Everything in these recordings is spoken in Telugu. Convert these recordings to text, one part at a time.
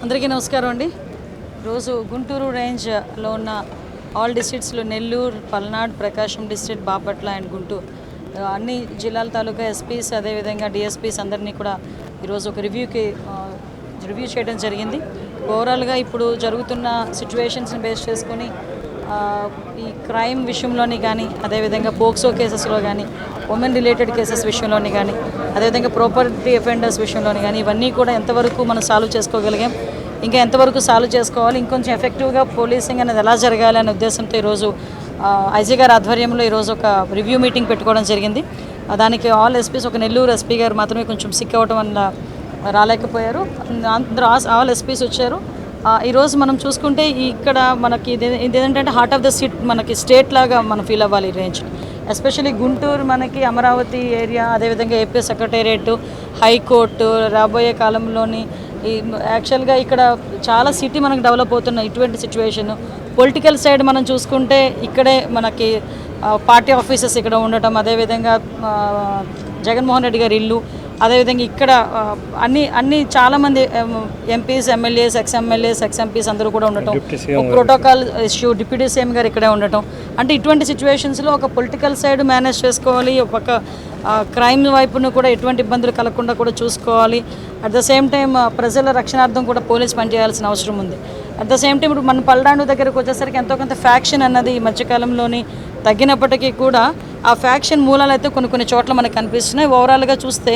అందరికీ నమస్కారం అండి. రోజు గుంటూరు రేంజ్లో ఉన్న ఆల్ డిస్ట్రిక్ట్స్లో నెల్లూరు, పల్నాడు, ప్రకాశం డిస్ట్రిక్ట్, బాపట్ల అండ్ గుంటూరు అన్ని జిల్లాల తాలూకా ఎస్పీస్ అదేవిధంగా డిఎస్పీస్ అందరినీ కూడా ఈరోజు ఒక రివ్యూ చేయడం జరిగింది. ఓవరాల్గా ఇప్పుడు జరుగుతున్న సిచ్యువేషన్స్ని బేస్ చేసుకొని ఈ క్రైమ్ విషయంలోని కానీ అదేవిధంగా పోక్సో కేసెస్లో కానీ ఉమెన్ రిలేటెడ్ కేసెస్ విషయంలోని కానీ అదేవిధంగా ప్రాపర్టీ అఫెండర్స్ విషయంలోని కానీ ఇవన్నీ కూడా ఎంతవరకు మనం సాల్వ్ చేసుకోగలిగాం, ఇంకా ఎంతవరకు సాల్వ్ చేసుకోవాలి, ఇంకొంచెం ఎఫెక్టివ్గా పోలీసింగ్ అనేది ఎలా జరగాలి అనే ఉద్దేశంతో ఈరోజు ఐజీ గారి ఆధ్వర్యంలో ఈరోజు ఒక రివ్యూ మీటింగ్ పెట్టుకోవడం జరిగింది. దానికి ఆల్ ఎస్పీస్, ఒక నెల్లూరు ఎస్పీ గారు మాత్రమే కొంచెం సిక్ అవ్వడం వల్ల రాలేకపోయారు. అందరూ ఆల్ ఎస్పీస్ వచ్చారు. ఈరోజు మనం చూసుకుంటే ఇక్కడ మనకి ఇదేంటంటే హార్ట్ ఆఫ్ ద సిటీ, మనకి స్టేట్ లాగా మనం ఫీల్ అవ్వాలి. ఈ రేంజ్ ఎస్పెషల్లీ గుంటూరు, మనకి అమరావతి ఏరియా, అదేవిధంగా ఏపీ సెక్రటేరియట్, హైకోర్టు, రాబోయే కాలంలోని ఈ యాక్చువల్గా ఇక్కడ చాలా సిటీ మనకు డెవలప్ అవుతున్న ఇటువంటి సిచ్యువేషన్. పొలిటికల్ సైడ్ మనం చూసుకుంటే ఇక్కడే మనకి పార్టీ ఆఫీసెస్ ఇక్కడ ఉండటం, అదేవిధంగా జగన్మోహన్ రెడ్డి గారి ఇల్లు, అదేవిధంగా ఇక్కడ అన్ని చాలామంది ఎంపీస్, ఎమ్మెల్యేస్, ఎక్స్ఎమ్మెల్యేస్, ఎక్స్ఎంపీస్ అందరూ కూడా ఉండటం, ప్రోటోకాల్ ఇష్యూ డిప్యూటీ సీఎం గారు ఇక్కడే ఉండటం. అంటే ఇటువంటి సిచ్యువేషన్స్లో ఒక పొలిటికల్ సైడ్ మేనేజ్ చేసుకోవాలి, ఒక క్రైమ్ వైపును కూడా ఎటువంటి ఇబ్బందులు కలగకుండా కూడా చూసుకోవాలి. అట్ ద సేమ్ టైం ప్రజల రక్షణార్థం కూడా పోలీస్ పనిచేయాల్సిన అవసరం ఉంది. అట్ ద సేమ్ టైం ఇప్పుడు మన పల్నాడు దగ్గరకు వచ్చేసరికి ఎంతో కొంత ఫ్యాక్షన్ అన్నది ఈ మధ్యకాలంలోని తగ్గినప్పటికీ కూడా ఆ ఫ్యాక్షన్ మూలాలు అయితే కొన్ని చోట్ల మనకు కనిపిస్తున్నాయి. ఓవరాల్గా చూస్తే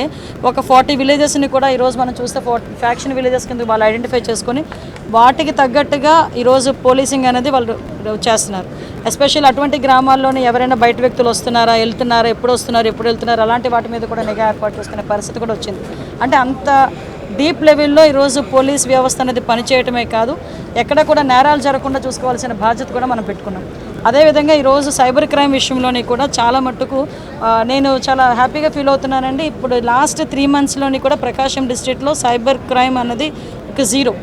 ఒక 40 విలేజెస్ని కూడా ఈరోజు మనం చూస్తే ఫ్యాక్షన్ విలేజెస్ కింద వాళ్ళు ఐడెంటిఫై చేసుకొని వాటికి తగ్గట్టుగా ఈరోజు పోలీసింగ్ అనేది వాళ్ళు చేస్తున్నారు. ఎస్పెషల్లీ అటువంటి గ్రామాల్లోనే ఎవరైనా బయట వ్యక్తులు వస్తున్నారా, వెళ్తున్నారా, ఎప్పుడు వస్తున్నారు, ఎప్పుడు వెళ్తున్నారు, అలాంటి వాటి మీద కూడా నిఘా ఏర్పాటు చేసుకునే పరిస్థితి కూడా వచ్చింది. అంటే అంత డీప్ లెవెల్లో ఈరోజు పోలీస్ వ్యవస్థ అనేది పనిచేయటమే కాదు, ఎక్కడ కూడా నేరాలు జరగకుండా చూసుకోవాల్సిన బాధ్యత కూడా మనం పెట్టుకున్నాం. అదేవిధంగా ఈరోజు సైబర్ క్రైమ్ విషయంలోని కూడా చాలా మట్టుకు నేను చాలా హ్యాపీగా ఫీల్ అవుతున్నానండి. ఇప్పుడు లాస్ట్ 3 monthsలోని కూడా ప్రకాశం డిస్ట్రిక్ట్లో సైబర్ క్రైమ్ అన్నది ఒక 0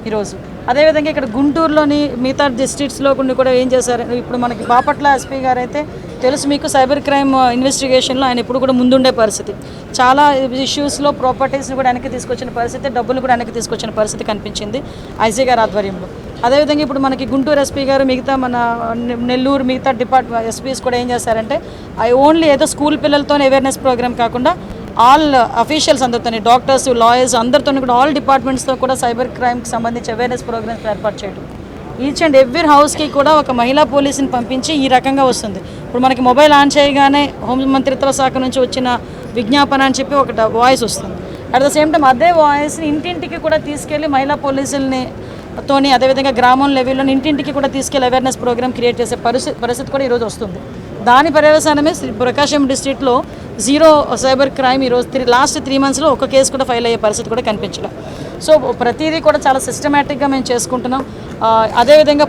ఈరోజు. అదేవిధంగా ఇక్కడ గుంటూరులోని మిగతా డిస్ట్రిక్ట్స్లో కొన్ని కూడా ఏం చేశారు, ఇప్పుడు మనకి బాపట్ల ఎస్పీ గారు అయితే తెలుసు మీకు, సైబర్ క్రైమ్ ఇన్వెస్టిగేషన్లో ఆయన ఇప్పుడు కూడా ముందుండే పరిస్థితి. చాలా ఇష్యూస్లో ప్రాపర్టీస్ని కూడా వెనక్కి తీసుకొచ్చిన పరిస్థితి, డబ్బులు కూడా వెనక్కి తీసుకొచ్చిన పరిస్థితి కనిపించింది ఐజీ గారి ఆధ్వర్యంలో. అదేవిధంగా ఇప్పుడు మనకి గుంటూరు ఎస్పీ గారు, మిగతా మన నెల్లూరు మిగతా ఎస్పీస్ కూడా ఏం చేశారంటే ఓన్లీ ఏదో స్కూల్ పిల్లలతో అవేర్నెస్ ప్రోగ్రామ్ కాకుండా ఆల్ అఫీషియల్స్ అందరితో, డాక్టర్స్, లాయర్స్ అందరితో కూడా ఆల్ డిపార్ట్మెంట్స్తో కూడా సైబర్ క్రైమ్కి సంబంధించి అవేర్నెస్ ప్రోగ్రామ్స్ ఏర్పాటు చేయడం. ఈచ్ అండ్ ఎవ్రీ హౌస్కి కూడా ఒక మహిళా పోలీసుని పంపించి ఈ రకంగా వస్తుంది. ఇప్పుడు మనకి మొబైల్ ఆన్ చేయగానే హోంమంత్రిత్వ శాఖ నుంచి వచ్చిన విజ్ఞాపన అని చెప్పి ఒక వాయిస్ వస్తుంది. అట్ ద సేమ్ టైం అదే వాయిస్ని ఇంటింటికి కూడా తీసుకెళ్ళి మహిళా పోలీసుల్ని తోని, అదేవిధంగా గ్రామం లెవెల్లో ఇంటింటికి కూడా తీసుకెళ్ళి అవేర్నెస్ ప్రోగ్రామ్ క్రియేట్ చేసే పరిస్థితి కూడా ఈరోజు వస్తుంది. దాని పర్యవసానమే ప్రకాశం డిస్ట్రిక్ట్లో 0 సైబర్ క్రైమ్ ఈరోజు లాస్ట్ 3 monthsలో ఒక కేసు కూడా ఫైల్ అయ్యే పరిస్థితి కూడా కనిపించడం. సో ప్రతిదీ కూడా చాలా సిస్టమేటిక్గా మేము చేసుకుంటున్నాం. అదేవిధంగా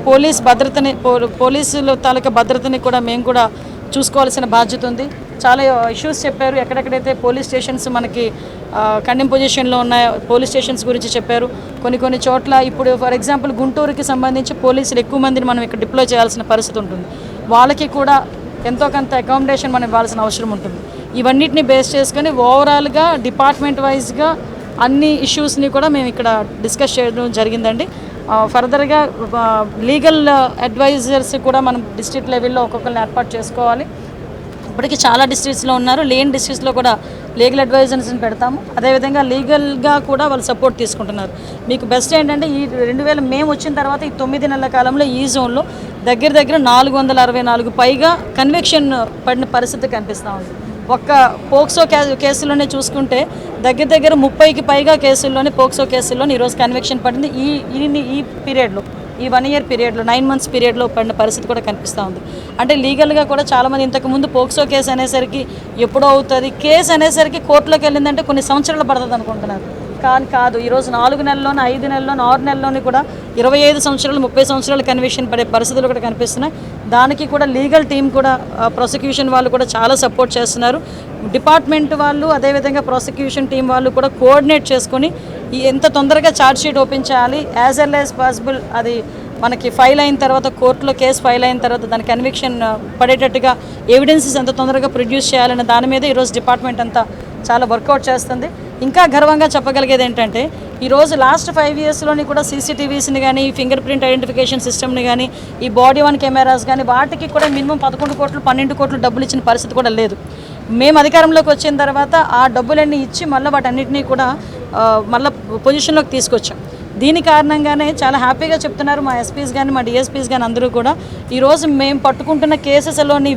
పోలీసుల తాలూకా భద్రతని కూడా మేము కూడా చూసుకోవాల్సిన బాధ్యత ఉంది. చాలా ఇష్యూస్ చెప్పారు, ఎక్కడెక్కడైతే పోలీస్ స్టేషన్స్ మనకి కండెమ్ పొజిషన్లో ఉన్నాయో పోలీస్ స్టేషన్స్ గురించి చెప్పారు. కొన్ని చోట్ల ఇప్పుడు ఫర్ ఎగ్జాంపుల్ గుంటూరుకి సంబంధించి పోలీసులు ఎక్కువ మందిని మనం ఇక్కడ డిప్లాయ్ చేయాల్సిన పరిస్థితి ఉంటుంది. వాళ్ళకి కూడా ఎంతో కొంత అకామిడేషన్ మనం ఇవ్వాల్సిన అవసరం ఉంటుంది. ఇవన్నిటిని బేస్ చేసుకొని ఓవరాల్గా డిపార్ట్మెంట్ వైజ్గా అన్ని ఇష్యూస్ని కూడా మేము ఇక్కడ డిస్కస్ చేయడం జరిగిందండి. ఫర్దర్గా లీగల్ అడ్వైజర్స్ కూడా మనం డిస్ట్రిక్ట్ లెవెల్లో ఒక్కొక్కరిని ఏర్పాటు చేసుకోవాలి. ఇప్పటికీ చాలా డిస్ట్రిక్ట్స్లో ఉన్నారు, లేని డిస్ట్రిక్ట్స్లో కూడా లీగల్ అడ్వైజర్స్ని పెడతాము. అదేవిధంగా లీగల్గా కూడా వాళ్ళు సపోర్ట్ తీసుకుంటున్నారు. మీకు బెస్ట్ ఏంటంటే ఈ 2000 మేము వచ్చిన తర్వాత ఈ 9 నెలల కాలంలో ఈ జోన్లో దగ్గర 464 పైగా కన్విక్షన్ పడిన పరిస్థితి కనిపిస్తూ ఉంది. ఒక్క పోక్సో కేసులోనే చూసుకుంటే దగ్గర 30కి పైగా కేసుల్లోనే పోక్సో కేసుల్లోనే ఈరోజు కన్విక్షన్ పడింది. ఈ పీరియడ్లో, ఈ 1 year పీరియడ్లో, 9 months పీరియడ్లో పడిన పరిస్థితి కూడా కనిపిస్తూ ఉంది. అంటే లీగల్గా కూడా చాలామంది ఇంతకుముందు పోక్సో కేసు అనేసరికి ఎప్పుడో అవుతుంది, కేసు అనేసరికి కోర్టులోకి వెళ్ళిందంటే కొన్ని సంవత్సరాలు పడుతుంది అనుకుంటున్నారు. కానీ కాదు, ఈరోజు 4 నెలల్లోనూ, 5 నెలల్లోనూ, 6 నెలల్లోనూ కూడా 25 సంవత్సరాలు, 30 సంవత్సరాలు కన్విక్షన్ పడే పరిస్థితులు కూడా కనిపిస్తున్నాయి. దానికి కూడా లీగల్ టీం కూడా, ప్రాసిక్యూషన్ వాళ్ళు కూడా చాలా సపోర్ట్ చేస్తున్నారు. డిపార్ట్మెంట్ వాళ్ళు అదేవిధంగా ప్రాసిక్యూషన్ టీం వాళ్ళు కూడా కోఆర్డినేట్ చేసుకొని ఎంత తొందరగా ఛార్జ్ షీట్ ఓపెన్ చేయాలి, యాజ్ ఎర్లీ యాజ్ పాసిబుల్ అది మనకి ఫైల్ అయిన తర్వాత, కోర్టులో కేసు ఫైల్ అయిన తర్వాత దాని కన్విక్షన్ పడేటట్టుగా ఎవిడెన్సెస్ ఎంత తొందరగా ప్రొడ్యూస్ చేయాలనే దాని మీద ఈరోజు డిపార్ట్మెంట్ అంతా చాలా వర్కౌట్ చేస్తుంది. ఇంకా గర్వంగా చెప్పగలిగేది ఏంటంటే ఈరోజు లాస్ట్ 5 ఇయర్స్లోని కూడా సీసీటీవీస్ని కానీ ఫింగర్ ప్రింట్ ఐడెంటిఫికేషన్ సిస్టమ్ని కానీ ఈ బాడీ వన్ కెమెరాస్ కానీ వాటికి కూడా మినిమం 11 కోట్లు 12 కోట్లు డబ్బులు ఇచ్చిన పరిస్థితి కూడా లేదు. మేము అధికారంలోకి వచ్చిన తర్వాత ఆ డబ్బులన్నీ ఇచ్చి మళ్ళీ వాటన్నిటినీ కూడా మళ్ళీ పొజిషన్లోకి తీసుకొచ్చాం. దీని కారణంగానే చాలా హ్యాపీగా చెప్తున్నారు మా ఎస్పీస్ కానీ మా డిఎస్పీస్ కానీ అందరూ కూడా. ఈరోజు మేము పట్టుకుంటున్న కేసెస్లోని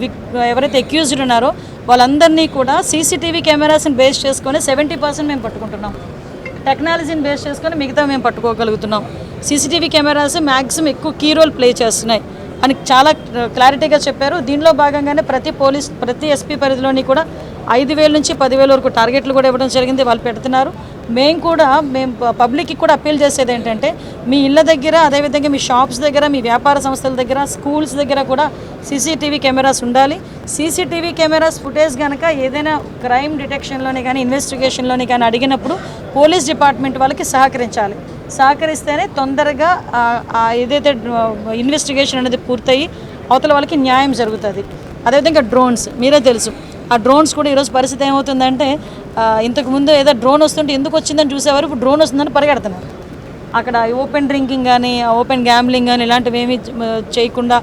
ఎవరైతే అక్యూజ్డ్ ఉన్నారో వాళ్ళందరినీ కూడా సీసీటీవీ కెమెరాస్ని బేస్ చేసుకొని 70% మేము పట్టుకుంటున్నాం. టెక్నాలజీని బేస్ చేసుకొని మిగతా మేము పట్టుకోగలుగుతున్నాం. సీసీటీవీ కెమెరాస్ మ్యాక్సిమం ఎక్కువ కీ రోల్ ప్లే చేస్తున్నాయి అని చాలా క్లారిటీగా చెప్పారు. దీనిలో భాగంగానే ప్రతి ఎస్పీ పరిధిలోని కూడా 5,000 నుంచి 10,000 వరకు టార్గెట్లు కూడా ఇవ్వడం జరిగింది. వాళ్ళు పెడుతున్నారు. మేము పబ్లిక్కి కూడా అప్పీల్ చేసేది ఏంటంటే మీ ఇళ్ళ దగ్గర, అదేవిధంగా మీ షాప్స్ దగ్గర, మీ వ్యాపార సంస్థల దగ్గర, స్కూల్స్ దగ్గర కూడా సీసీటీవీ కెమెరాస్ ఉండాలి. సీసీటీవీ కెమెరాస్ ఫుటేజ్ కనుక ఏదైనా క్రైమ్ డిటెక్షన్లోని కానీ ఇన్వెస్టిగేషన్లోని కానీ అడిగినప్పుడు పోలీస్ డిపార్ట్మెంట్ వాళ్ళకి సహకరిస్తేనే తొందరగా ఏదైతే ఇన్వెస్టిగేషన్ అనేది పూర్తయి అవతల వాళ్ళకి న్యాయం జరుగుతుంది. అదేవిధంగా డ్రోన్స్ మీరే తెలుసు. ఆ డ్రోన్స్ కూడా ఈరోజు పరిస్థితి ఏమవుతుందంటే ఇంతకుముందు ఏదో డ్రోన్ వస్తుంటే ఎందుకు వచ్చిందని చూసేవారు, ఇప్పుడు డ్రోన్ వస్తుందని పరిగెడుతున్నారు. అక్కడ ఓపెన్ డ్రింకింగ్ కానీ ఓపెన్ గ్యాంబ్లింగ్ కానీ ఇలాంటివి ఏమీ చేయకుండా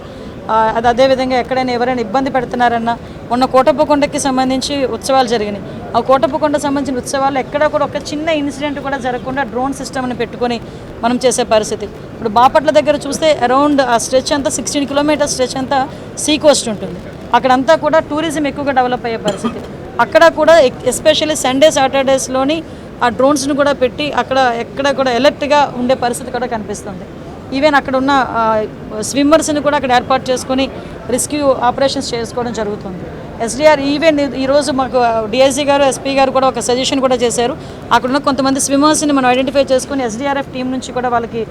అదేవిధంగా ఎక్కడైనా ఎవరైనా ఇబ్బంది పెడుతున్నారన్నా మొన్న కోటప్పకొండకి సంబంధించి ఉత్సవాలు జరిగినాయి. ఆ కోటప్పకొండ సంబంధించిన ఉత్సవాలు ఎక్కడ కూడా ఒక చిన్న ఇన్సిడెంట్ కూడా జరగకుండా డ్రోన్ సిస్టమ్ని పెట్టుకొని మనం చేసే పరిస్థితి. ఇప్పుడు బాపట్ల దగ్గర చూస్తే అరౌండ్ ఆ స్ట్రెచ్ అంతా 16 కిలోమీటర్స్ స్ట్రెచ్ అంతా సీ కోస్ట్ ఉంటుంది. అక్కడంతా కూడా టూరిజం ఎక్కువగా డెవలప్ అయ్యే పరిస్థితి. అక్కడ కూడా ఎస్పెషల్లీ సండే సాటర్డేస్లోని ఆ డ్రోన్స్ని కూడా పెట్టి ఎక్కడ కూడా అలర్ట్గా ఉండే పరిస్థితి కూడా కనిపిస్తుంది. ఈవెన్ అక్కడ ఉన్న స్విమ్మర్స్ని కూడా అక్కడ ఏర్పాటు చేసుకొని రెస్క్యూ ఆపరేషన్స్ చేసుకోవడం జరుగుతుంది. ఎస్డిఆర్ ఈవెన్ ఈరోజు మాకు డిఐజీ గారు ఎస్పీ గారు కూడా ఒక సజెషన్ కూడా చేశారు. అక్కడున్న కొంతమంది స్విమ్మర్స్ని మనం ఐడెంటిఫై చేసుకొని ఎస్డిఆర్ఎఫ్ టీం నుంచి కూడా వాళ్ళకి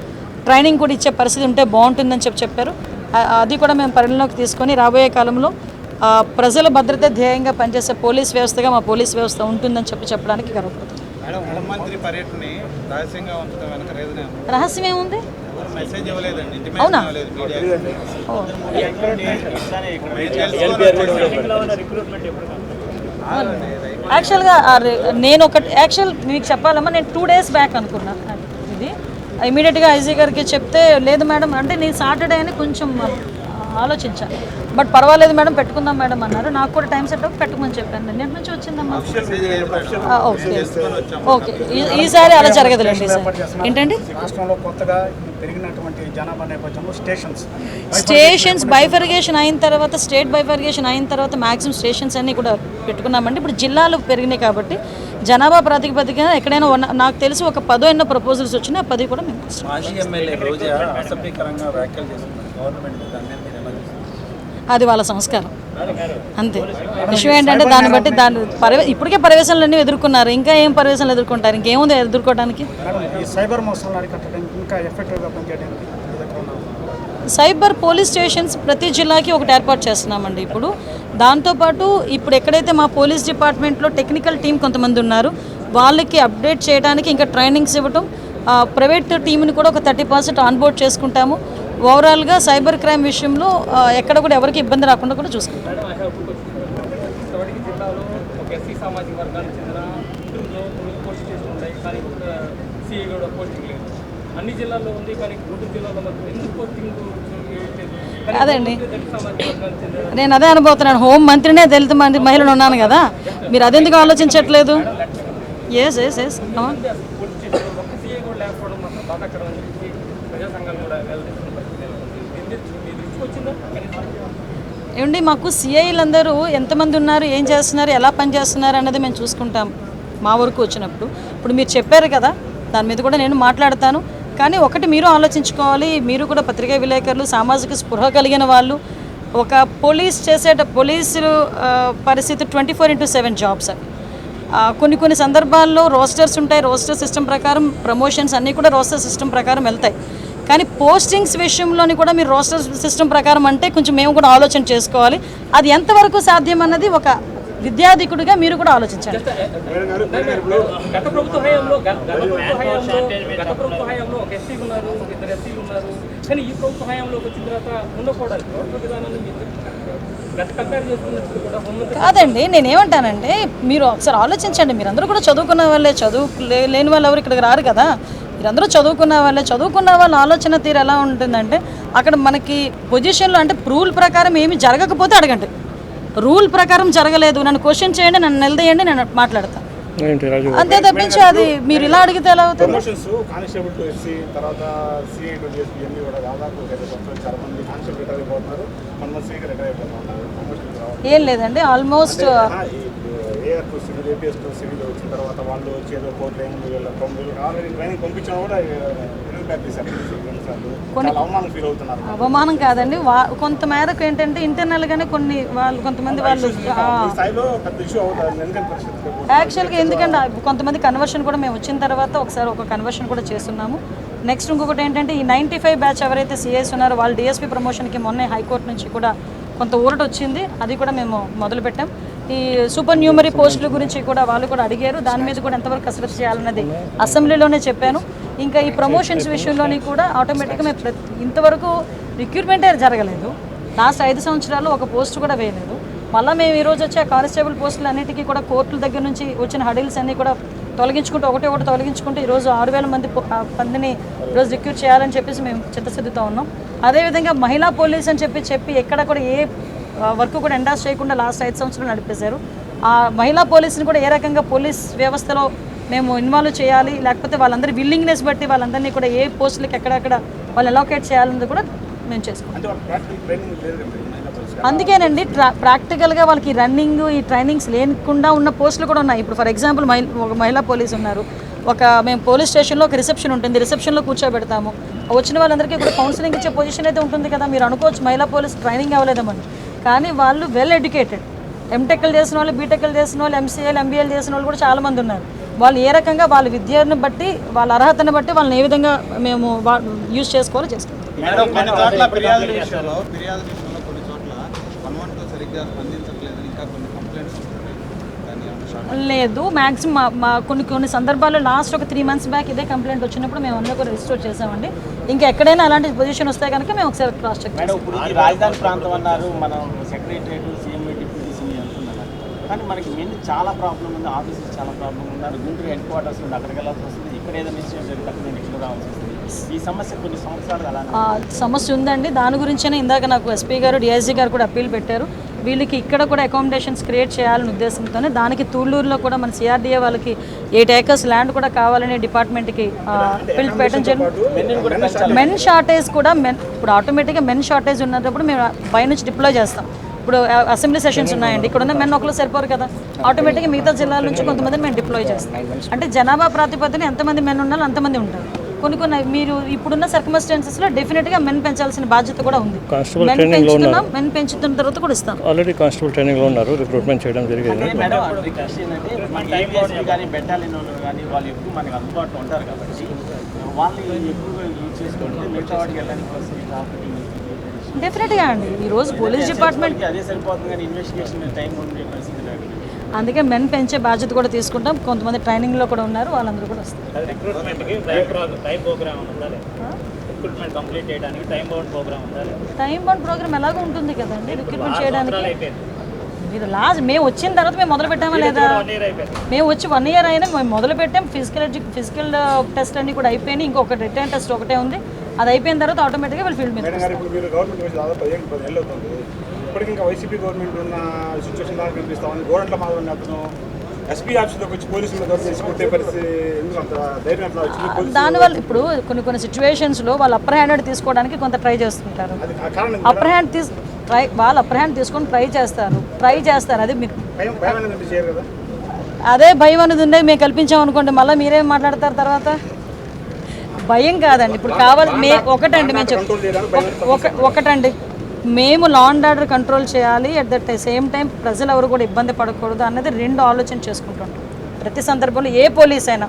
ట్రైనింగ్ కూడా ఇచ్చే పరిస్థితి ఉంటే బాగుంటుందని చెప్పారు. అది కూడా మేము పరిగణలోకి తీసుకొని రాబోయే కాలంలో ప్రజల భద్రత ధ్యేయంగా పనిచేసే పోలీస్ వ్యవస్థగా మా పోలీస్ వ్యవస్థ ఉంటుందని చెప్పడానికి గర్వపడుతుంది. రహస్యం ఏముంది? అవునా? యాక్చువల్గా మీకు చెప్పాలమ్మా, నేను 2 days బ్యాక్ అనుకున్నాను ఇది. ఇమీడియట్గా ఐజీ గారికి చెప్తే లేదు మేడం అంటే నేను సాటర్డే అని కొంచెం ఆలోచించాను. బట్ పర్వాలేదు మేడం పెట్టుకుందాం మేడం అన్నారు. నాకు కూడా టైం సెట్ అప్ పెట్టుకోమని చెప్పాను. నిన్నటి నుంచి వచ్చిందమ్మా. ఓకే ఈసారి అలా జరగదులేండి. ఏంటండి స్టేషన్స్ బైఫర్గేషన్ అయిన తర్వాత స్టేట్ బైఫర్గేషన్ అయిన తర్వాత మ్యాక్సిమం స్టేషన్స్ అన్నీ కూడా పెట్టుకున్నామండి. ఇప్పుడు జిల్లాలు పెరిగినాయి కాబట్టి జనాభా ప్రాతిపదికన ఎక్కడైనా నాకు తెలిసి ఒక 10 ఎన్నో ప్రపోజల్స్ వచ్చినాయి. 10 కూడా మేము అది వాళ్ళ సంస్కారం అంతే. విషయం ఏంటంటే దాన్ని బట్టి ఇప్పటికే పరివేశాలు అన్నీ ఎదుర్కొన్నారు. ఇంకా ఏం పరివేశాలు ఎదుర్కొంటారు? ఇంకేముంది ఎదుర్కోవడానికి? సైబర్ పోలీస్ స్టేషన్స్ ప్రతి జిల్లాకి ఒకటి ఏర్పాటు చేస్తున్నామండి ఇప్పుడు. దాంతోపాటు ఇప్పుడు ఎక్కడైతే మా పోలీస్ డిపార్ట్మెంట్లో టెక్నికల్ టీం కొంతమంది ఉన్నారు వాళ్ళకి అప్డేట్ చేయడానికి ఇంకా ట్రైనింగ్స్ ఇవ్వటం, ప్రైవేట్ టీంని కూడా ఒక 30% ఆన్బోర్డ్ చేసుకుంటాము. ఓవరాల్గా సైబర్ క్రైమ్ విషయంలో ఎక్కడ కూడా ఎవరికి ఇబ్బంది రాకుండా కూడా చూసుకుంటాం. అదండి నేను అదే అనుభూతున్నాను. హోం మంత్రినే దళిత మహిళలు ఉన్నాను కదా, మీరు అదెందుకు ఆలోచించట్లేదు? ఎస్ ఎస్ ఎస్ ఏమండి మాకు సిఐలు అందరూ ఎంతమంది ఉన్నారు, ఏం చేస్తున్నారు, ఎలా పనిచేస్తున్నారు అన్నది మేము చూసుకుంటాం మా వరకు వచ్చినప్పుడు. ఇప్పుడు మీరు చెప్పారు కదా, దాని మీద కూడా నేను మాట్లాడతాను. కానీ ఒకటి మీరు ఆలోచించుకోవాలి, మీరు కూడా పత్రికా విలేకరులు, సామాజిక స్పృహ కలిగిన వాళ్ళు. ఒక పోలీసులు పరిస్థితి 24/7 జాబ్స్ అవి. కొన్ని సందర్భాల్లో రోస్టర్స్ ఉంటాయి. రోస్టర్ సిస్టమ్ ప్రకారం ప్రమోషన్స్ అన్నీ కూడా రోస్టర్ సిస్టమ్ ప్రకారం వెళ్తాయి. కానీ పోస్టింగ్స్ విషయంలోని కూడా మీరు రోస్టర్ సిస్టమ్ ప్రకారం అంటే కొంచెం మేము కూడా ఆలోచన చేసుకోవాలి. అది ఎంతవరకు సాధ్యం అన్నది ఒక విద్యాధికుడిగా మీరు కూడా ఆలోచించాలి. గత ప్రభుత్వ హయాంలో ఒక ఎస్సీ ఉన్నారు, 2 ఎస్సీలు ఉన్నారు. కానీ ఈ ప్రభుత్వ హయాంలోకి వచ్చిన తర్వాత ఉండకూడదు. గత కంపేర్ చేసుకున్నప్పుడు కూడా హోంమంత్రి కాదండి, నేనేమంటానంటే మీరు ఒకసారి ఆలోచించండి. మీరందరూ కూడా చదువుకున్న వాళ్ళే, లేని వాళ్ళు ఎవరు ఇక్కడికి రారు కదా. మీరందరూ చదువుకున్న వాళ్ళే. చదువుకున్న వాళ్ళ ఆలోచన తీరు ఎలా ఉంటుందంటే అక్కడ మనకి పొజిషన్లో అంటే రూల్ ప్రకారం ఏమి జరగకపోతే అడగండి. రూల్ ప్రకారం జరగలేదు, నన్ను క్వశ్చన్ చేయండి, నన్ను నిలదీయండి, నేను మాట్లాడతాను. అంతే తప్పించి అది మీరు ఇలా అడిగితే ఎలా అవుతుంది? ప్రమోషన్స్ కానిస్టేబుల్ టు ఎస్సీ, తర్వాత సిఐ టు డిఎస్పీ అన్ని కూడా దాదాపు 5 సంవత్సరాలు చాలా మంది కానిస్టేబుల్ రిటైర్ అయిపోతున్నారు, కొంతమంది రిటైర్ అయిపోతున్నారు. ప్రమోషన్ ఏం లేదండి, almost AR to civil, APS to civil వచ్చిన తర్వాత వాళ్ళు వచ్చేదో కోర్టు ఆల్రెడీ ట్రైనింగ్ పంపించిన కూడా చాలా అవమానం ఫీల్ అవుతున్నారు. అవమానం కాదండి, కొంత మేరకు ఏంటంటే ఇంటర్నల్గానే కొంతమంది వాళ్ళు స్థాయిలో పెద్ద ఇష్యూ అవుతుంది. ఎందుకంటే పరిస్థితి యాక్చువల్గా ఎందుకంటే కొంతమంది కన్వర్షన్ కూడా మేము వచ్చిన తర్వాత ఒకసారి ఒక కన్వర్షన్ కూడా చేస్తున్నాము. నెక్స్ట్ ఇంకొకటి ఏంటంటే ఈ 95 బ్యాచ్ ఎవరైతే సిఎస్ ఉన్నారో వాళ్ళు డిఎస్పీ ప్రమోషన్కి మొన్నే హైకోర్టు నుంచి కూడా కొంత ఊరట వచ్చింది, అది కూడా మేము మొదలుపెట్టాం. ఈ సూపర్ న్యూమరీ పోస్టుల గురించి కూడా వాళ్ళు కూడా అడిగారు, దాని మీద కూడా ఎంతవరకు కసరత్తు చేయాలన్నది అసెంబ్లీలోనే చెప్పాను. ఇంకా ఈ ప్రమోషన్స్ విషయంలోని కూడా ఆటోమేటిక్గా మేము ఇంతవరకు రిక్రూట్మెంటే జరగలేదు. లాస్ట్ 5 సంవత్సరాలు ఒక పోస్ట్ కూడా వేయలేదు. మళ్ళీ మేము ఈరోజు వచ్చే కానిస్టేబుల్ పోస్టులు అన్నిటికీ కూడా కోర్టుల దగ్గర నుంచి వచ్చిన హడిల్స్ అన్నీ కూడా తొలగించుకుంటూ ఒకటి తొలగించుకుంటూ ఈరోజు 6,000 మందిని ఈరోజు రిక్రూట్ చేయాలని చెప్పేసి మేము చిత్తశుద్ధితో ఉన్నాం. అదేవిధంగా మహిళా పోలీస్ అని చెప్పి ఎక్కడ కూడా ఏ వర్క్ కూడా ఎండాస్ చేయకుండా లాస్ట్ 5 సంవత్సరాలు నడిపేశారు. ఆ మహిళా పోలీసుని కూడా ఏ రకంగా పోలీస్ వ్యవస్థలో మేము ఇన్వాల్వ్ చేయాలి, లేకపోతే వాళ్ళందరి విల్లింగ్నెస్ బట్టి వాళ్ళందరినీ కూడా ఏ పోస్టులకి ఎక్కడెక్కడ వాళ్ళు అలొకేట్ చేయాలన్నది కూడా మేము చేసుకుంటాం. అందుకేనండి ప్రాక్టికల్గా వాళ్ళకి రన్నింగ్ ఈ ట్రైనింగ్స్ లేకుండా ఉన్న పోస్టులు కూడా ఉన్నాయి. ఇప్పుడు ఫర్ ఎగ్జాంపుల్ ఒక మహిళా పోలీసు ఉన్నారు, మేము పోలీస్ స్టేషన్లో ఒక రిసెప్షన్ ఉంటుంది, రిసెప్షన్లో కూర్చోబెడతాము. వచ్చిన వాళ్ళందరికీ కూడా కౌన్సిలింగ్ ఇచ్చే పొజిషన్ అయితే ఉంటుంది కదా. మీరు అనుకోవచ్చు మహిళా పోలీస్ ట్రైనింగ్ అవ్వలేదమని, కానీ వాళ్ళు వెల్ ఎడ్యుకేటెడ్, ఎంటెక్లు చేసిన వాళ్ళు, బీటెక్లు చేసిన వాళ్ళు, ఎంసీఏలు, ఎంబీఏలు చేసిన వాళ్ళు కూడా చాలామంది ఉన్నారు. వాళ్ళు ఏ రకంగా వాళ్ళ విద్యను బట్టి, వాళ్ళ అర్హతను బట్టి వాళ్ళని ఏ విధంగా మేము యూజ్ చేసుకోవాలో చేసుకుంటాం. లేదు, మ్యాక్సిమం కొన్ని సందర్భాల్లో లాస్ట్ ఒక 3 months బ్యాక్ ఇదే కంప్లైంట్ వచ్చినప్పుడు మేము అందరూ కూడా రిజిస్టర్ చేసామండి. ఇంకా ఎక్కడైనా అలాంటి పొజిషన్ వస్తే కనుక మేము ఒకసారి క్రాస్ చెక్ చేస్తాం. ఇప్పుడు ఈ రాజధాని ప్రాంతం అన్నారు, మనం సెక్రటరియట్, సీఎం, డిప్యూటీ సీఎం అనుకున్నాం, కానీ మనకి మెయిన్ చాలా ప్రాబ్లం ఉంది, ఆఫీసెస్ చాలా ప్రాబ్లం ఉన్నారు. గుంటూరు హెడ్ క్వార్టర్స్ నుండి అక్కడికి వెళ్ళాల్సి వస్తుంది, ఇక్కడ ఏదైనా ఇష్యూ జరిగితే అక్కడ నుండి ఇక్కడ రావాల్సి వస్తుంది. ఈ సమస్య కొన్ని సంవత్సరాలు అలా సమస్య ఉందండి. దాని గురించే ఇందాక నాకు ఎస్పీ గారు, డిఐజీ గారు కూడా అప్పీల్ పెట్టారు. వీళ్ళకి ఇక్కడ కూడా అకామిడేషన్స్ క్రియేట్ చేయాలనే ఉద్దేశంతోనే దానికి తూళ్ళూరులో కూడా మన సిఆర్డీఏ వాళ్ళకి 8 acres ల్యాండ్ కూడా కావాలని డిపార్ట్మెంట్కి బిల్ పెట్టడం జరిగింది. మెన్ షార్టేజ్ కూడా ఇప్పుడు ఆటోమేటిక్గా మెన్ షార్టేజ్ ఉన్నప్పుడు మేము పై నుంచి డిప్లాయ్ చేస్తాం. ఇప్పుడు అసెంబ్లీ సెషన్స్ ఉన్నాయండి, ఇక్కడ ఉన్న మెన్ ఒకరు సరిపోరు కదా, ఆటోమేటిక్గా మిగతా జిల్లాల నుంచి కొంతమంది మేము డిప్లాయ్ చేస్తాం. అంటే జనాభా ప్రాతిపదికన ఎంతమంది మెన్ ఉన్నారు అంతమంది ఉంటారు. కొన్ని మీరు ఇప్పుడున్న సర్కమ్స్టాన్సెస్లో డెఫినెట్గా మెన్ పెంచాల్సిన బాధ్యత కూడా ఉంది. మెన్ పెంచుతున్న తర్వాత కూడా ఇస్తాం. ఆల్రెడీ కానిస్టేబుల్ ట్రైనింగ్ లో ఉన్నారు, రిక్రూట్మెంట్ చేయడం జరిగింది. బెటాలియన్ కానీ వాళ్ళు ఎక్కువ మనకి అందుబాటులో ఉంటారు కాబట్టి వాళ్ళు ఎక్కువగా యూజ్ చేసుకుంటే మిగతా వాటికి వెళ్ళడానికి డెఫినెట్గా అండి. ఈరోజు పోలీస్ డిపార్ట్మెంట్ అదే సరిపోతుంది, కానీ ఇన్వెస్టిగేషన్ టైం ఉండే పరిస్థితి లేదు. అందుకే మెన్ పెంచే బాధ్యత కూడా తీసుకుంటాం. కొంతమంది ట్రైనింగ్లో కూడా ఉన్నారు, వాళ్ళందరూ కూడా వస్తారు. టైం బౌండ్ ప్రోగ్రామ్ ఎలాగో ఉంటుంది కదండి రిక్రూట్మెంట్ చేయడానికి. మీరు మేము వచ్చిన తర్వాత మేము మొదలు పెట్టామా లేదా? మేము వచ్చి 1 year అయినా మేము మొదలు పెట్టాం. ఫిజికల్ టెస్ట్ అన్ని కూడా అయిపోయినాయి, ఇంకొక రిటర్న్ టెస్ట్ ఒకటే ఉంది. అది అయిపోయిన తర్వాత ఆటోమేటిక్గా వాళ్ళు ఫీల్డ్ మీద ఇప్పటికి ఇంకా వైసీపీ గవర్నమెంట్ ఉన్న సిచ్యువేషన్ దాకా కనిపిస్తామని గోరంట్ల మాధవన్ అతను ఎస్పీ ఆఫీస్లోకి వచ్చి పోలీసులు కొట్టే పరిస్థితి ఎందుకు అంత ధైర్యం అట్లా వచ్చింది? దానివల్ల ఇప్పుడు కొన్ని సిచ్యువేషన్స్లో వాళ్ళు అప్పర్ హ్యాండ్ తీసుకోవడానికి కొంత ట్రై చేస్తుంటారు. అప్పర్ హ్యాండ్ తీసుకొని ట్రై చేస్తారు. అది మీరు అదే భయం అనేది ఉండే మేము కల్పించాం అనుకోండి, మళ్ళీ మీరేం మాట్లాడతారు తర్వాత? భయం కాదండి. ఇప్పుడు కావాలి ఒకటండి, మేము లా అండ్ ఆర్డర్ కంట్రోల్ చేయాలి, అట్ దట్ సేమ్ టైం ప్రజలు ఎవరు కూడా ఇబ్బంది పడకూడదు అన్నది 2 ఆలోచన చేసుకుంటుంటాం. ప్రతి సందర్భంలో ఏ పోలీస్ అయినా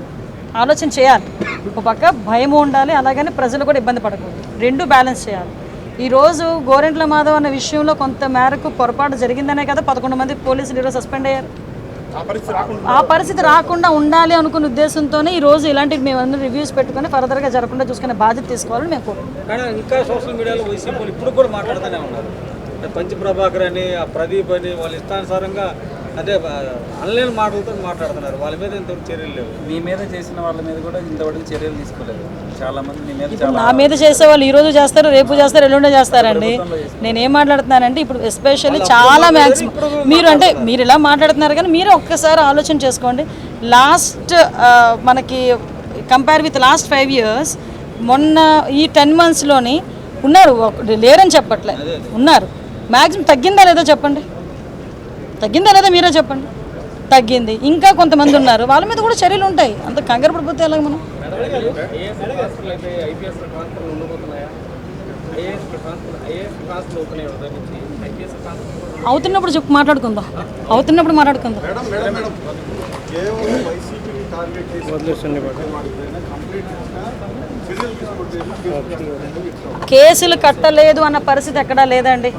ఆలోచన చేయాలి. ఒక పక్క భయం ఉండాలి, అలాగని ప్రజలు కూడా ఇబ్బంది పడకూడదు, 2 బ్యాలెన్స్ చేయాలి. ఈరోజు గోరెంట్ల మాధవ్ అన్న విషయంలో కొంత మేరకు పొరపాటు జరిగిందనే కదా 11 మంది పోలీసులు ఈరోజు సస్పెండ్ అయ్యారు. ఆ పరిస్థితి రాకుండా ఉండాలి అనుకున్న ఉద్దేశంతోనే ఈరోజు ఇలాంటివి మేము అందరూ రివ్యూస్ పెట్టుకొని ఫర్దర్గా జరగకుండా చూసుకునే బాధ్యత తీసుకోవాలని మేము కోరుకుంటున్నాం. ఇంకా సోషల్ మీడియాలో వైసీపీ ఇప్పుడు కూడా మాట్లాడుతూనే ఉన్నారు. పంచ ప్రభాకర్ అని ఆ ప్రదీప్ అని వాళ్ళ ఇష్టానుసారంగా అంటే ఆన్లైన్ మాటలతో మాట్లాడుతున్నారు. వాళ్ళ మీద ఇంతవరకు చర్యలు లేవు. మీ మీద చేసిన వాళ్ళ మీద కూడా ఇంతవరకు చర్యలు తీసుకోలేదు. చాలా మంది మీ మీద ఇప్పుడు నా మీద చేసే వాళ్ళు ఈ రోజు చేస్తారు, రేపు చేస్తారు, ఎల్లుండే చేస్తారండి. నేనేం మాట్లాడుతున్నానంటే ఇప్పుడు ఎస్పెషల్లీ చాలా మ్యాక్సిమం మీరు ఇలా మాట్లాడుతున్నారు కానీ మీరు ఒక్కసారి ఆలోచన చేసుకోండి. లాస్ట్ మనకి కంపేర్ విత్ లాస్ట్ 5 years మొన్న ఈ 10 monthsలోని ఉన్నారు, లేరని చెప్పట్లే, ఉన్నారు. మ్యాక్సిమం తగ్గిందా లేదా చెప్పండి, తగ్గిందా లేదా మీరే చెప్పండి. తగ్గింది. ఇంకా కొంతమంది ఉన్నారు, వాళ్ళ మీద కూడా చర్యలు ఉంటాయి. అంత కంగారు పడిపోతే ఎలాగ మనం? అవుతున్నప్పుడు చెప్పు, మాట్లాడుకుందాం. అవుతున్నప్పుడు మాట్లాడుకుందాం. కేసులు కట్టలేదు అన్న పరిస్థితి ఎక్కడా లేదండి.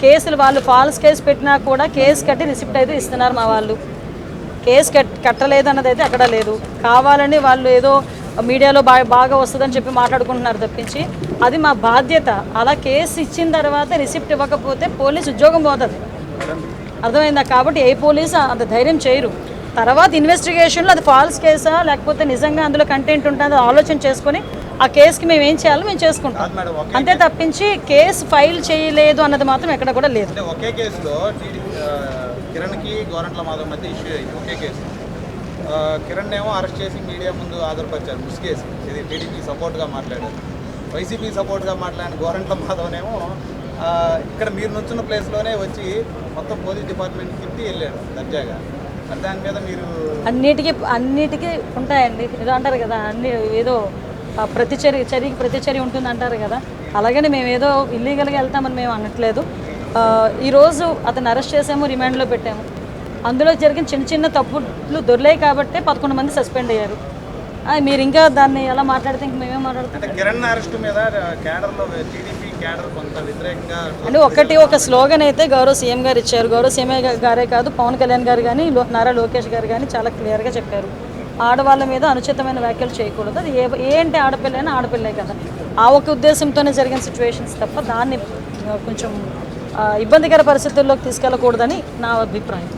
కేసులు వాళ్ళు ఫాల్స్ కేసు పెట్టినా కూడా కేసు కట్టి రిసిప్ట్ అయితే ఇస్తున్నారు మా వాళ్ళు. కేసు కట్టలేదు అన్నది అయితే అక్కడ లేదు. కావాలని వాళ్ళు ఏదో మీడియాలో బాగా వస్తుందని చెప్పి మాట్లాడుకుంటున్నారు తప్పించి అది మా బాధ్యత. అలా కేసు ఇచ్చిన తర్వాత రిసిప్ట్ ఇవ్వకపోతే పోలీస్ ఉద్యోగం పోతుంది, అర్థమైందా? కాబట్టి ఏ పోలీసు అంత ధైర్యం చేయరు. తర్వాత ఇన్వెస్టిగేషన్లో అది ఫాల్స్ కేసా లేకపోతే నిజంగా అందులో కంటెంట్ ఉంటుందో ఆలోచన చేసుకొని ఆ కేసుకి మేము ఏం చేయాలో మేము చేసుకుంటాం, అంతే తప్పించి కేసు ఫైల్ చేయలేదు అన్నది మాత్రం ఎక్కడ కూడా లేదు. ఒకే కేసులో కిరణ్కి గోరంట్ల మాధవ్ మధ్య ఇష్యూ అయింది. ఒకే కేసు కిరణ్ ఏమో అరెస్ట్ చేసి మీడియా ముందు ఆధారపరిచారు. ముస్ కేసు ఇది టీడీపీ సపోర్ట్గా మాట్లాడారు. వైసీపీ సపోర్ట్గా మాట్లాడిన గోరంట్ల మాధవ్నేమో ఇక్కడ మీరు నుంచున్న ప్లేస్లోనే వచ్చి మొత్తం పోలీస్ డిపార్ట్మెంట్ తిప్పి వెళ్ళాడు దర్జాగా. దాని మీద మీరు అన్నిటికీ ఉంటాయండి. ఏదో అంటారు కదా, అన్ని ఏదో చర్యకి ప్రతిచర్య ఉంటుంది అంటారు కదా. అలాగని మేము ఏదో ఇల్లీగల్గా వెళ్తామని మేము అనట్లేదు. ఈరోజు అతను అరెస్ట్ చేసాము, రిమాండ్లో పెట్టాము. అందులో జరిగిన చిన్న చిన్న తప్పులు దొరికాయి కాబట్టి 11 మంది సస్పెండ్ అయ్యారు. మీరు ఇంకా దాన్ని ఎలా మాట్లాడితే ఇంక మేమేం మాట్లాడుతాం? కిరణ్ అరెస్ట్ మీద క్యాడర్లో టీడీపీ క్యాడర్ కొంత వ్యతిరేకంగా అంటే ఒక స్లోగన్ అయితే గౌరవ సీఎం గారు ఇచ్చారు. గౌరవ సీఎం గారే కాదు, పవన్ కళ్యాణ్ గారు కానీ నారా లోకేష్ గారు కానీ చాలా క్లియర్గా చెప్పారు, ఆడవాళ్ళ మీద అనుచితమైన వ్యాఖ్యలు చేయకూడదు. అది ఏంటి ఆడపిల్లైనా ఆడపిల్లే కదా. ఆ ఒక ఉద్దేశంతోనే జరిగిన సిచ్యువేషన్స్ తప్ప దాన్ని కొంచెం ఇబ్బందికర పరిస్థితుల్లోకి తీసుకెళ్ళకూడదని నా అభిప్రాయం.